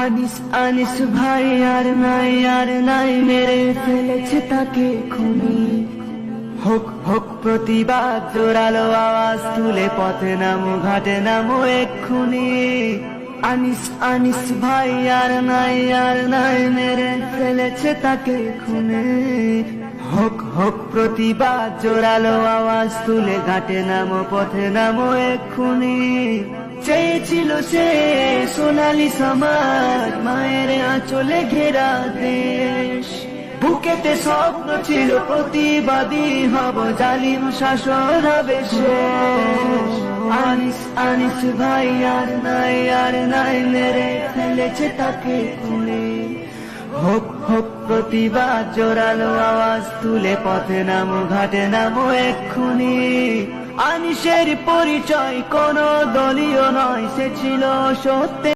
আনিস আনিস ভাই আর নাই মেরে ফেলেছে তাকে খুনি। হোক হোক প্রতিবাদ, জোরালো আওয়াজ তুলে পথে নামো, ঘাটে নামো এক্ষুনি। আনিস আনিস ভাই আর নাই মেরে ফেলেছে তাকে খুনি। হোক হোক প্রতিবাদ, জোরালো আওয়াজ তুলে ঘাটে নামো, পথে নামো এক্ষুনি। চেয়েছিল সে সোনালি সমাজ, মায়ের আঁচলে ঘেরা দেশ। বুকেতে স্বপ্ন ছিল প্রতিবাদী হব, জালিম শাসন হবে শেষ। আনিস আনিস ভাই আর নাই মেরে ফেলেছে তাকে খুনি। হোক হোক প্রতিবাদ, জোরালো আওয়াজ তুলে পথে নামো, ঘাটে নামো এক্ষুনি। আনিসের পরিচয় কোনো দলীয় নয়, সে ছিল সত্যের